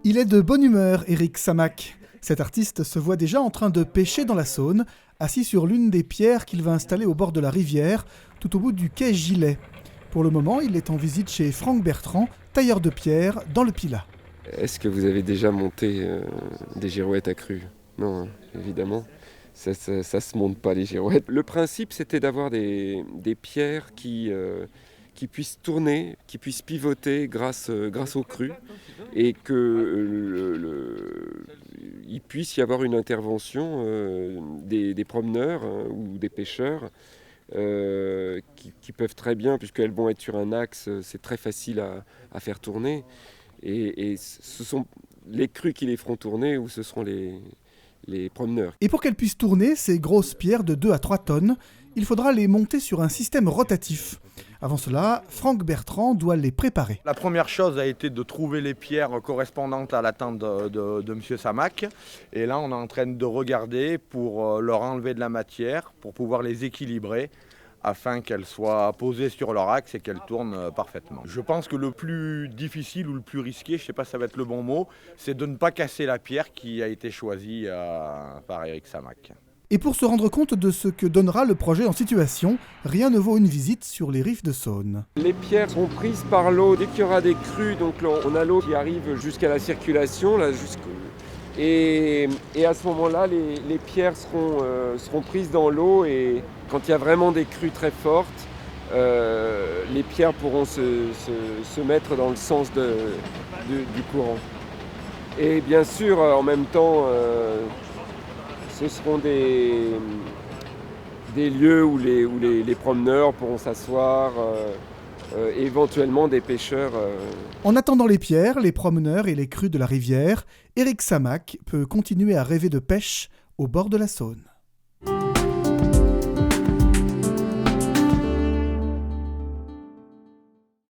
Il est de bonne humeur, Éric Samac. Cet artiste se voit déjà en train de pêcher dans la Saône, assis sur l'une des pierres qu'il va installer au bord de la rivière, tout au bout du quai Gilet. Pour le moment, il est en visite chez Franck Bertrand, tailleur de pierre, dans le Pilat. Est-ce que vous avez déjà monté des girouettes à crue? Non, hein, évidemment. Ça se monte pas, les girouettes. Le principe, c'était d'avoir des pierres qui puissent tourner, qui puissent pivoter grâce aux crues, et qu'il puisse y avoir une intervention des promeneurs ou des pêcheurs qui peuvent très bien, puisqu'elles vont être sur un axe, c'est très facile à faire tourner. Et ce sont les crues qui les feront tourner, ou ce seront les promeneurs. Et pour qu'elles puissent tourner, ces grosses pierres de 2 à 3 tonnes, il faudra les monter sur un système rotatif. Avant cela, Franck Bertrand doit les préparer. La première chose a été de trouver les pierres correspondantes à la tente de M. Samac. Et là, on est en train de regarder pour leur enlever de la matière, pour pouvoir les équilibrer, afin qu'elles soient posées sur leur axe et qu'elles tournent parfaitement. Je pense que le plus difficile ou le plus risqué, je ne sais pas si ça va être le bon mot, c'est de ne pas casser la pierre qui a été choisie par Éric Samac. Et pour se rendre compte de ce que donnera le projet en situation, rien ne vaut une visite sur les rives de Saône. Les pierres sont prises par l'eau dès qu'il y aura des crues, donc là, on a l'eau qui arrive jusqu'à la circulation, là, et à ce moment-là, les pierres seront prises dans l'eau, et quand il y a vraiment des crues très fortes, les pierres pourront se mettre dans le sens du courant. Et bien sûr, en même temps, ce seront des lieux où les promeneurs pourront s'asseoir, éventuellement des pêcheurs. En attendant les pierres, les promeneurs et les crues de la rivière, Éric Samac peut continuer à rêver de pêche au bord de la Saône.